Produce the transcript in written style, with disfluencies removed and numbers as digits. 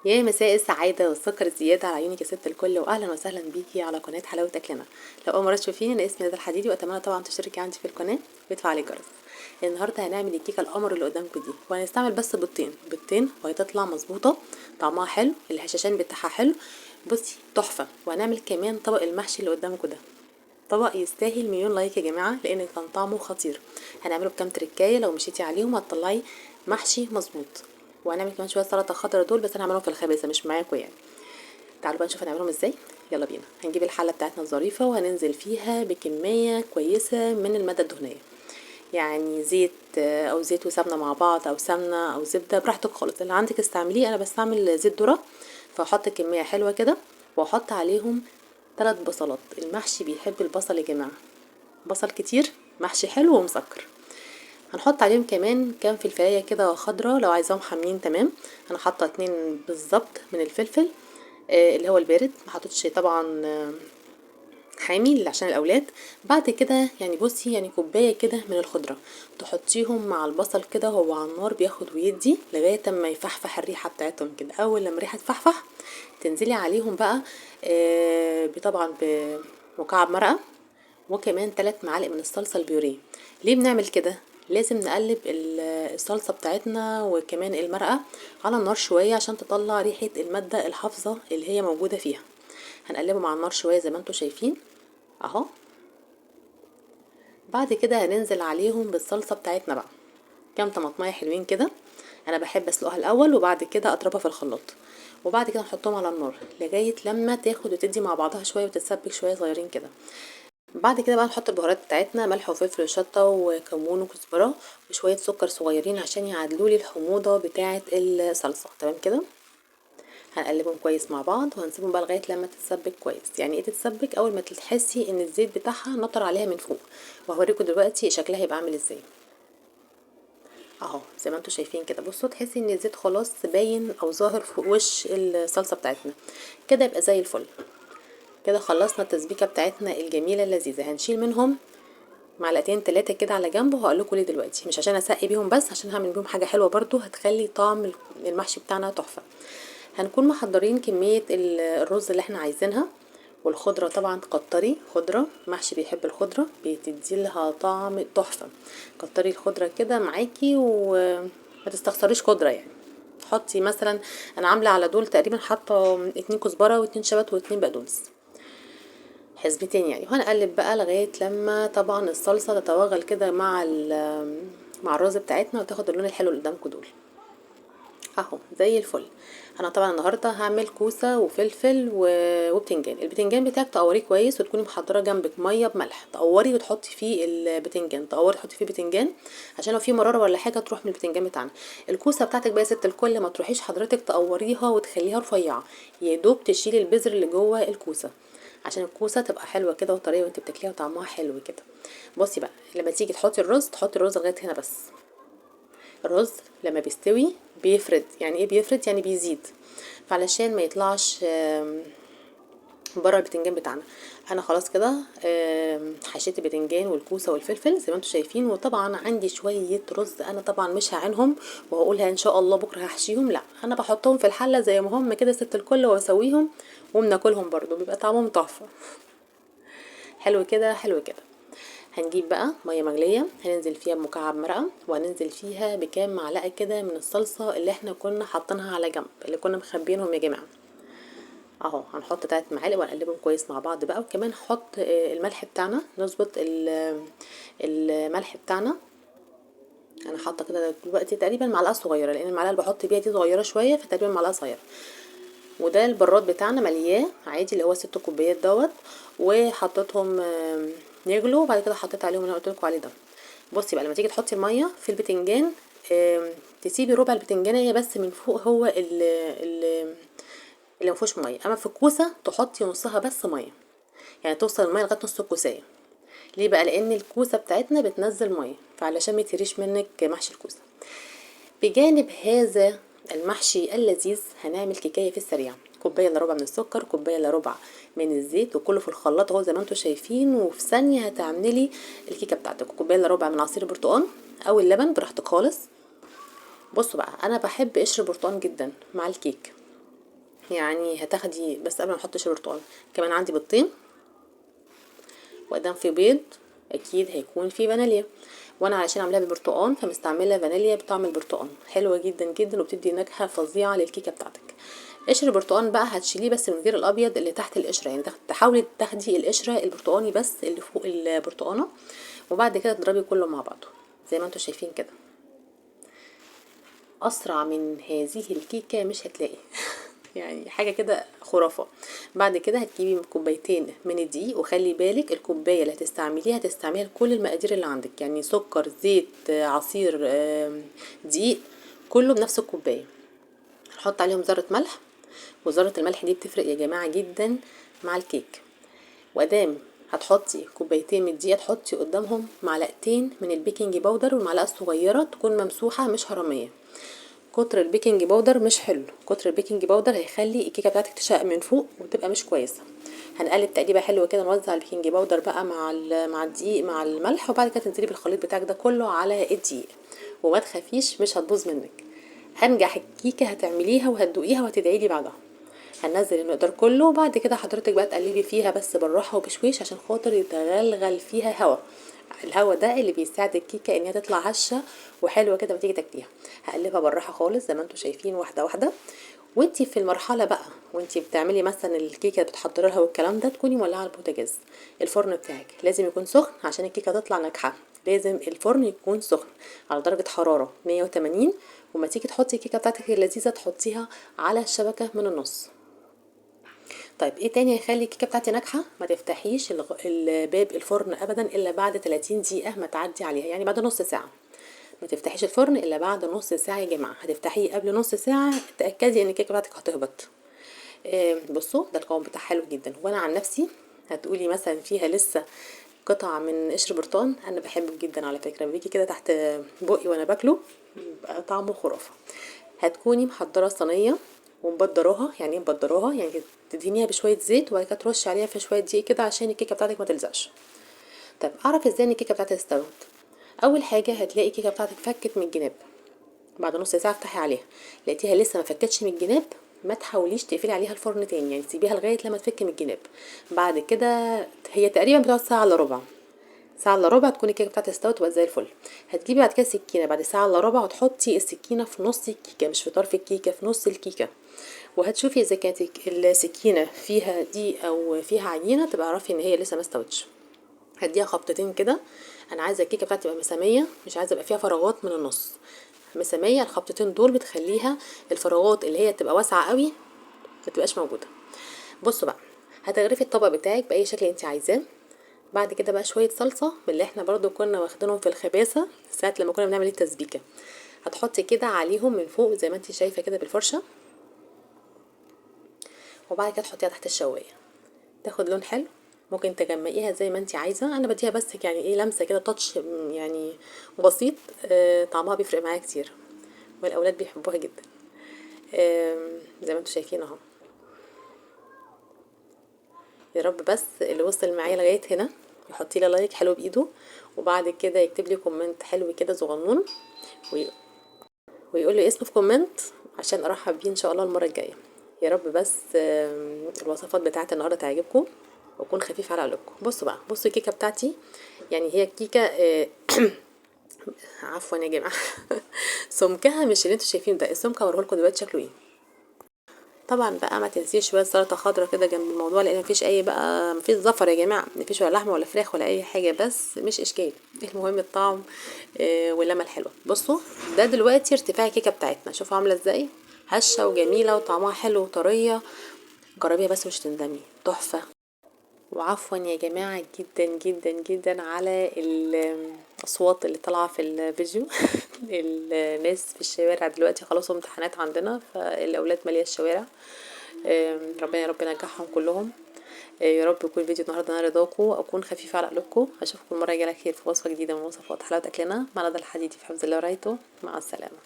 يا مساء السعادة والسكر الزيادة على عيونك يا ست الكل، وأهلا وسهلا بيكي على قناة حلاوة أكلنا. لو أول مرة تشوفيني أنا اسمي ندى الحديدي، وأتمنى طبعا تشتركي عندي في القناة وتفعلي الجرس. النهاردة هنعمل الكيكة القمر اللي قدامكم دي، وهنستعمل بس بيضتين وهي تطلع مظبوطة، طعمها حلو، الهشاشان بتاعها حلو، بصي تحفة. وهنعمل كمان طبق المحشي اللي قدامكم ده، طبق يستاهل مليون لايك يا جماعة لأن كان طعمه خطير. هنعمله بكام تركاية، لو مشيتي عليهم هتطلعي محشي مظبوط. وهنعمل كمان شويه سلطه خضرا دول، بس انا هعملهم في الخبيزه مش معاكم يعني. تعالوا بقى نشوف هنعملهم ازاي. يلا بينا. هنجيب الحله بتاعتنا الظريفه وهننزل فيها بكميه كويسه من الماده الدهنيه، يعني زيت او زيت وسمنه مع بعض، او سمنه او زبده براحتك خالص اللي عندك استعمليه. انا بستعمل زيت ذره، فاحط كميه حلوه كده، واحط عليهم 3 بصلات. المحشي بيحب البصل يا جماعه، بصل كتير، محشي حلو ومسكر. هنحط عليهم كمان كام فلفلايه كده خضرا لو عايزاهم حامين، تمام. انا حاطه 2 بالظبط من الفلفل، اللي هو البارد، ما حطيتش طبعا حامي عشان الاولاد. بعد كده يعني بصي، يعني كوبايه كده من الخضره تحطيهم مع البصل كده، هو على النار بياخد ويدي لغايه اما يفحفح الريحه بتاعتهم كده. اول لما الريحه تفحفح تنزلي عليهم بقى طبعا بمكعب مرقه، وكمان 3 معالق من الصلصة البيوريه. ليه بنعمل كده؟ لازم نقلب الصلصة بتاعتنا وكمان المرقة على النار شوية عشان تطلع ريحة المادة الحافظة اللي هي موجودة فيها. هنقلبهم على النار شوية زي ما انتوا شايفين اهو. بعد كده هننزل عليهم بالصلصة بتاعتنا بقى، كام طماطمية حلوين كده. انا بحب اسلقها الاول وبعد كده اضربها في الخلاط، وبعد كده نحطهم على النار لغايه لما تاخد وتدي مع بعضها شويه وتتسبك شويه صغيرين كده. بعد كده بقى نحط البهارات بتاعتنا، ملح وفلفل وشطه وكمون وكزبره وشويه سكر صغيرين عشان يعادلوا لي الحموضه بتاعه الصلصه، تمام كده. هنقلبهم كويس مع بعض وهنسيبهم بقى لغايه لما تتسبك كويس. يعني ايه تتسبك؟ اول ما تحسي ان الزيت بتاعها نطر عليها من فوق، وهوريكم دلوقتي شكلها هيبقى عامل ازاي. اهو زي ما انتوا شايفين كده، بصوا تحسي ان الزيت خلاص باين او ظاهر فوق وش الصلصه بتاعتنا كده، يبقى زي الفل. كده خلصنا التسبيكه بتاعتنا الجميله اللذيذه. هنشيل منهم معلقتين 3 كده على جنب، وهقول لكم ليه دلوقتي. مش عشان اسقي بيهم بس، عشان هعمل بيهم حاجه حلوه برضو هتخلي طعم المحشي بتاعنا تحفه. هنكون محضرين كميه الرز اللي احنا عايزينها، والخضره طبعا كتري خضره، محشي بيحب الخضره بتدي لها طعم تحفه. كتري الخضره كده معاكي وما تستخسريش خضره يعني. حطي مثلا، انا عامله على دول تقريبا حاطه 2 كزبره و2 شبت و2 بقدونس، حسبتين يعني. وهنقلب بقى لغايه لما طبعا الصلصه تتوغل كده مع الرز بتاعتنا وتاخد اللون الحلو اللي قدامكم دول اهو زي الفل. انا طبعا النهارده هعمل كوسه وفلفل وبتنجان. البتنجان بتاعك تقوريه كويس وتكوني محضره جنبك ميه بملح، تقوري وتحطي فيه البتنجان، تقوري تحطي فيه بتنجان عشان لو في مراره ولا حاجه تروح من البتنجان بتاعنا. الكوسه بتاعتك بقى يا ست الكل ما تروحيش حضرتك تقوريها وتخليها رفيعه، يا دوب تشيلي البذر اللي جوه الكوسه عشان الكوسه تبقى حلوه كده وطريه وانت بتاكليها وطعمها حلو كده. بصي بقى، لما تيجي تحطي الرز تحطي الرز لغايه هنا بس. الرز لما بيستوي بيفرد. يعني ايه بيفرد؟ يعني بيزيد، فعلشان ما يطلعش بره البتنجان بتاعنا. انا خلاص كده حشيت البتنجان والكوسه والفلفل زي ما انتم شايفين، وطبعا عندي شويه رز انا طبعا مش هعينهم وهقولها ان شاء الله بكره هحشيهم، لا انا بحطهم في الحله زي ما هم كده ست الكل واسويهم وبناكلهم برضو بيبقى طعمهم تحفه. حلو كده حلو كده. هنجيب بقى ميه مغليه هننزل فيها بمكعب مرقه، وهننزل فيها بكام معلقه كده من الصلصه اللي احنا كنا حاطينها على جنب، اللي كنا مخبيينهم يا جماعه اهو. هنحط 3 معالق ونقلبهم كويس مع بعض بقى، وكمان نحط الملح بتاعنا، نظبط الملح بتاعنا. انا حاطه كده دلوقتي تقريبا معلقه صغيره، لان المعلقه اللي بحط بيها دي صغيره شويه، فتقريبا معلقه صغيره. وده البراد بتاعنا ملياه عادي اللي هو 6 كوبايات دوت، وحطيتهم يغلوا، وبعد كده حطيت عليهم اللي انا قلت لكم عليه ده. بصي بقى، لما تيجي تحطي الميه في البتنجان تسيبي ربع البتنجانيه بس من فوق، هو اللي مفيهوش ميه. اما في الكوسه تحطي نصها بس ميه، يعني توصل الميه لغايه نص الكوسايه. ليه بقى؟ لان الكوسه بتاعتنا بتنزل ميه، فعلشان ما يتهريش منك محشي الكوسه. بجانب هذا المحشي اللذيذ هنعمل كيكايه في السريع. كوبايه الا ربع من السكر، كوبايه الا ربع من الزيت، وكله في الخلاط اهو زي ما انتم شايفين، وفي ثانيه هتعملي الكيكه بتاعتك. كوبايه الا ربع من عصير البرتقال او اللبن براحتك خالص. بصوا بقى، انا بحب قشر برتقال جدا مع الكيك، يعني هتاخدي بس قبل ما احطش البرتقال. كمان عندي بيضتين، وادام في بيض اكيد هيكون في فانيليا، وانا علشان عاملاها بالبرتقال فمستعمله فانيليا بطعم البرتقال، حلوه جدا جدا وبتدي نكهه فظيعه للكيكه بتاعتك. قشر البرتقال بقى هتشيليه بس من غير الابيض اللي تحت القشره، يعني تحاولي تاخدي القشره البرتقاني بس اللي فوق البرتقانه، وبعد كده تضربي كله مع بعضه زي ما انتم شايفين كده. اسرع من هذه الكيكه مش هتلاقي يعني حاجه كده خرافه. بعد كده هتجيبي كوبايتين من الدقيق، وخلي بالك الكوبايه اللي هتستعمليها لكل المقادير اللي عندك، يعني سكر، زيت، عصير، دقيق، كله بنفس الكوبايه. هحط عليهم ذره ملح، وذره الملح دي بتفرق يا جماعه جدا مع الكيك. وادام هتحطي كوبايتين من الدقيق تحطي قدامهم معلقتين من البيكنج باودر، والمعلقه الصغيره تكون ممسوحه مش هرميه. كتر البيكنج باودر مش حلو، كتر البيكنج باودر هيخلي الكيكه بتاعتك تشقق من فوق وتبقى مش كويسه. هنقلب تقليبه حلوه كده، نوزع البيكنج باودر بقى مع الدقيق مع الملح، وبعد كده تنزلي بالخليط بتاعك ده كله على الدقيق، وما تخافيش مش هتبوظ منك. انجح الكيكه هتعمليها وهتدوقيها وهتدعي لي بعدها. هننزل المقدار كله، وبعد كده حضرتك بقى تقلبي فيها بس بالراحه وبشويش عشان خاطر يتغلغل فيها هوا. الهوا ده اللي بيساعد الكيكه ان هي تطلع هشه وحلوه كده وتيجي تاكليها. هقلبها بالراحه خالص زي ما انتم شايفين، واحده واحده. وانتي في المرحله بقى وانتي بتعملي مثلا الكيكه بتحضري لها والكلام ده، تكوني مولعه البوتاجاز. الفرن بتاعك لازم يكون سخن عشان الكيكه تطلع ناجحه. لازم الفرن يكون سخن على درجه حراره 180. وما تيجي تحطي الكيكه بتاعتك اللذيذه تحطيها على الشبكه من النص. طيب ايه تاني هيخلي الكيكه بتاعتي ناجحه؟ ما تفتحيش الباب الفرن ابدا الا بعد 30 دقيقه ما تعدي عليها، يعني بعد نص ساعه. ما تفتحيش الفرن الا بعد نص ساعه يا جماعه، هتفتحيه قبل نص ساعه تاكدي ان الكيكه بتاعتك هتهبط. بصوا ده القوام بتاعها حلو جدا، وانا عن نفسي هتقولي مثلا فيها لسه قطع من قشر برتقال، انا بحبه جدا على فكره، بيجي كده تحت بقي وانا باكله بيبقى طعمه خرافه. هتكوني محضره صينيه ومبدراها، يعني ايه مبدراها؟ يعني تدهنيها بشويه زيت وبعد كده ترشي عليها في شويه دقيق كده عشان الكيكه بتاعتك ما تلزقش. طب اعرف ازاي ان الكيكه بتاعتي استوت؟ اول حاجه هتلاقي الكيكه بتاعتك فكت من الجناب، بعد نص ساعه افتحي عليها لقيتيها لسه ما فكتش من الجناب، ما تحاوليش تقفلي عليها الفرن تاني، يعني تسيبيها لغايه لما تفك من الجناب. بعد كده هي تقريبا بتقعد ساعه الا ربع، ساعه الا ربع تكون الكيكه بتاعتك استوت وبقت زي الفل. هتجيبي بعد كده سكينه بعد ساعه الا ربع وتحطي السكينه في نص الكيكه، مش في طرف الكيكه، في نص الكيكه. وهتشوفي اذا كانت السكينه فيها دي او فيها عجينه، تبقى اعرفي ان هي لسه ما استوتش. هديها خبطتين كده. انا عايزه الكيكه بتاعتي تبقى مساميه، مش عايزه يبقى فيها فراغات من النص. مساميه، الخبطتين دول بتخليها الفراغات اللي هي تبقى واسعه قوي ما تبقاش موجوده. بصوا بقى، هتغرفي الطبق بتاعك باي شكل انت عايزاه. بعد كده بقى شويه صلصه من اللي احنا برضو كنا واخدينهم في الخبازه ساعه لما كنا بنعمل التسبيكه. هتحطي كده عليهم من فوق زي ما انت شايفه كده بالفرشه، وبعد كده تحطيها تحت الشوايه تاخد لون حلو. ممكن تجمعيها زي ما انت عايزه، انا بديها بس يعني ايه لمسه كده تاتش يعني بسيط. طعمها بيفرق معايا كتير والاولاد بيحبوها جدا. زي ما انتم شايفين اهو. يا رب بس اللي وصل معايا لغايه هنا يحط لي لايك حلو بايده، وبعد كده يكتب لي كومنت حلو كده صغنون، ويقول لي اسمه في كومنت عشان ارحب بيه ان شاء الله المره الجايه. يا رب بس الوصفات بتاعت النهارده تعجبكم وتكون خفيف على قلوبكم. بصوا بقى، بصوا الكيكه بتاعتي، يعني هي الكيكه عفوا يا جماعه سمكها مش اللي انتوا شايفينه ده، السمك هوريه لكم دلوقتي شكله ايه. طبعا بقى ما تنسيش شويه سلطه خضراء كده جنب الموضوع، لان مفيش اي بقى مفيش زفر يا جماعه، مفيش ولا لحمه ولا فراخ ولا اي حاجه، بس مش اشكال المهم الطعم واللمه الحلوه. بصوا ده دلوقتي ارتفاع الكيكه بتاعتنا، شوفوا عامله ازاي هشه وجميله وطعمها حلو وطريه. جربيها بس مش تندمي، تحفه. وعفوا يا جماعة جدا جدا جدا على الأصوات اللي طالعة في الفيديو الناس في الشوارع دلوقتي خلاص امتحانات عندنا، فالأولاد مالية الشوارع. ربنا يا رب ينجحهم كلهم. يا رب يكون الفيديو النهارده انا رضاكم، اكون خفيفه على قلوبكم. اشوفكم المره الجايه على خير في وصفه جديده من وصفات حلاوه اكلنا مع ندى الحديدي في حفظ الله ورعايته. مع السلامه.